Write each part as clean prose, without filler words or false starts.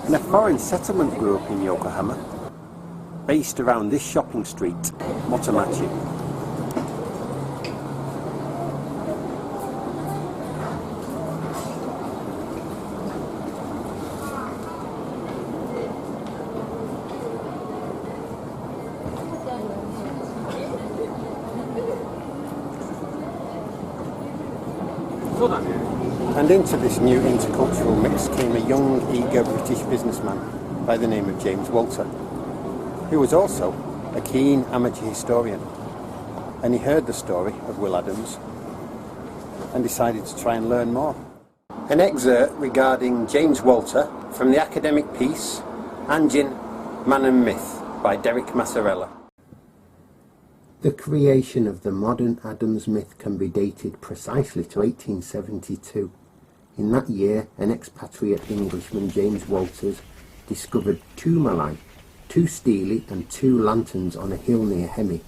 And a foreign settlement grew up in Yokohama, based around this shopping street, Motomachi. And into this new intercultural mix came a young, eager British businessman by the name of James Walter, who was also a keen amateur historian. And he heard the story of Will Adams and decided to try and learn more. An excerpt regarding James Walter from the academic piece Anjin, Man and Myth by Derek Massarella. The creation of the modern Adams myth can be dated precisely to 1872. In that year, an expatriate Englishman, James Walters, discovered two malai, two stelae and two lanterns on a hill near Hemi.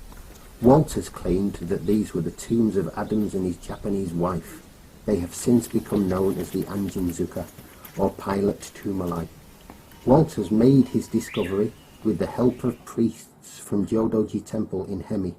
Walters claimed that these were the tombs of Adams and his Japanese wife. They have since become known as the Anjin-zuka, or pilot tumalai. Walters made his discovery with the help of priests from Jodoji Temple in Hemi,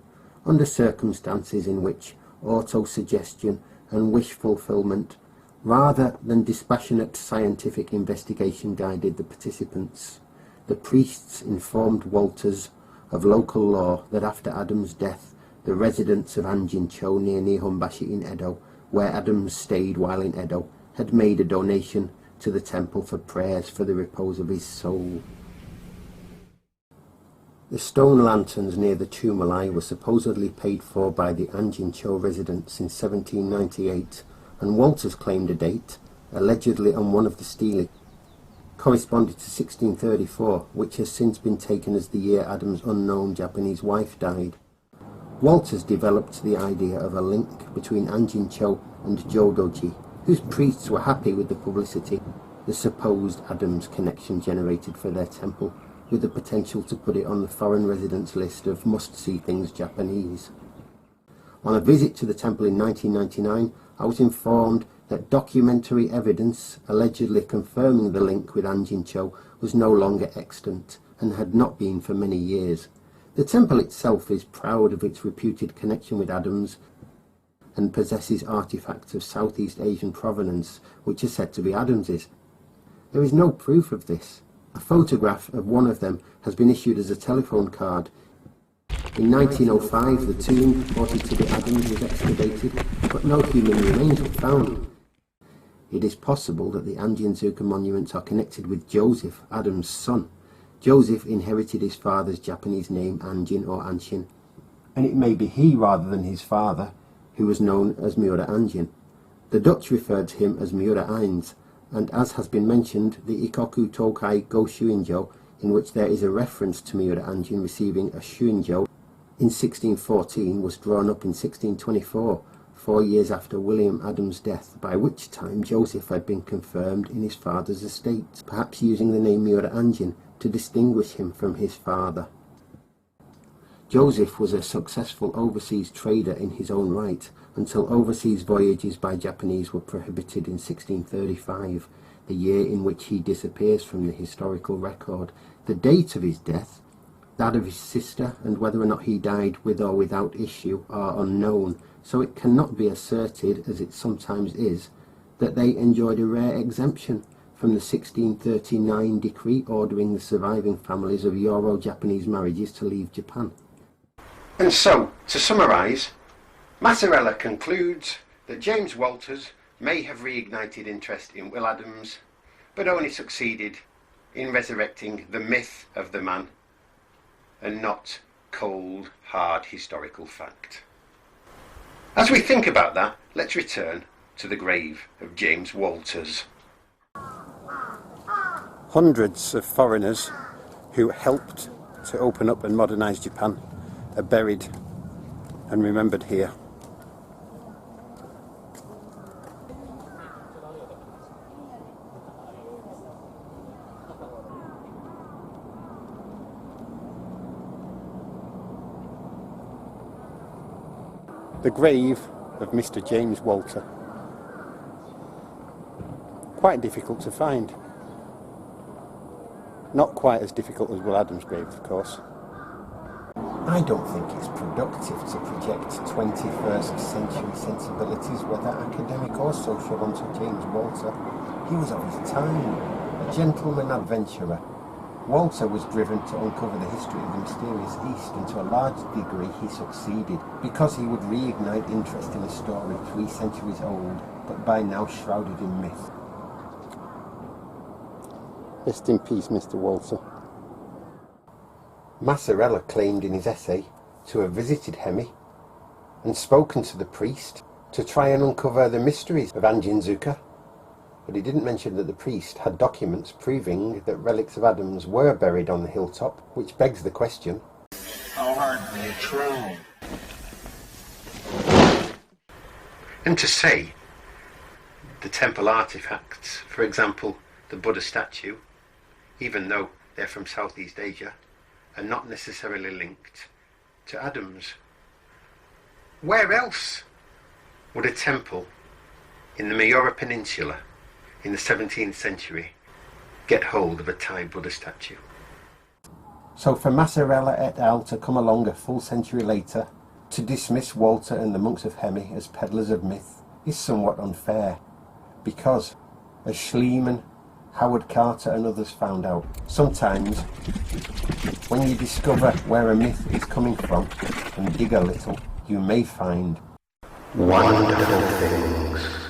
under circumstances in which auto-suggestion and wish fulfillment, rather than dispassionate scientific investigation, guided the participants. The priests informed Walters of local law that after Adams' death, the residents of Anjin-cho near Nihonbashi in Edo, where Adams stayed while in Edo, had made a donation to the temple for prayers for the repose of his soul. The stone lanterns near the tumalai were supposedly paid for by the Anjin-cho residents in 1798, and Walters claimed a date, allegedly on one of the stelae, corresponding to 1634, which has since been taken as the year Adams' unknown Japanese wife died. Walters developed the idea of a link between Anjin-cho and Jodoji, whose priests were happy with the publicity the supposed Adams connection generated for their temple, with the potential to put it on the foreign residents list of must-see things Japanese. On a visit to the temple in 1999, I was informed that documentary evidence allegedly confirming the link with Anjin-cho was no longer extant, and had not been for many years. The temple itself is proud of its reputed connection with Adams, and possesses artifacts of Southeast Asian provenance which are said to be Adams's. There is no proof of this. A photograph of one of them has been issued as a telephone card. In 1905, the tomb reported to be Adams was excavated, but no human remains were found. It is possible that the Anjin-zuka monuments are connected with Joseph, Adams' son. Joseph inherited his father's Japanese name, Anjin or Anshin, and it may be he rather than his father who was known as Miura Anjin. The Dutch referred to him as Miura Anjin, and as has been mentioned, the Ikoku Tokai Go Shuinjo, in which there is a reference to Miura Anjin receiving a shuinjo in 1614, was drawn up in 1624, 4 years after William Adams' death, by which time Joseph had been confirmed in his father's estate, perhaps using the name Miura Anjin to distinguish him from his father. Joseph was a successful overseas trader in his own right, until overseas voyages by Japanese were prohibited in 1635, the year in which he disappears from the historical record. The date of his death, that of his sister, and whether or not he died with or without issue are unknown, so it cannot be asserted, as it sometimes is, that they enjoyed a rare exemption from the 1639 decree ordering the surviving families of Euro-Japanese marriages to leave Japan. And so, to summarise, Massarella concludes that James Walters may have reignited interest in Will Adams, but only succeeded in resurrecting the myth of the man, and not cold, hard historical fact. As we think about that, let's return to the grave of James Walters. Hundreds of foreigners who helped to open up and modernise Japan are buried and remembered here. The grave of Mr. James Walter. Quite difficult to find. Not quite as difficult as Will Adams' grave, of course. I don't think it's productive to project 21st century sensibilities, whether academic or social, onto James Walter. He was of his time, a gentleman adventurer. Walter was driven to uncover the history of the mysterious East, and to a large degree he succeeded, because he would reignite interest in a story 3 centuries old, but by now shrouded in myth. Rest in peace, Mr. Walter. Massarella claimed in his essay to have visited Hemi and spoken to the priest to try and uncover the mysteries of Anjin, but he didn't mention that the priest had documents proving that relics of Adams were buried on the hilltop, which begs the question, how hard can you try? And to say the temple artifacts, for example, the Buddha statue, even though they're from Southeast Asia, are not necessarily linked to Adams. Where else would a temple in the Miura Peninsula in the 17th century get hold of a Thai Buddha statue? So for Massarella et al. To come along a full century later to dismiss Walter and the monks of Hemi as peddlers of myth is somewhat unfair, because, as Schliemann, Howard Carter and others found out, sometimes when you discover where a myth is coming from and dig a little, you may find wonderful things.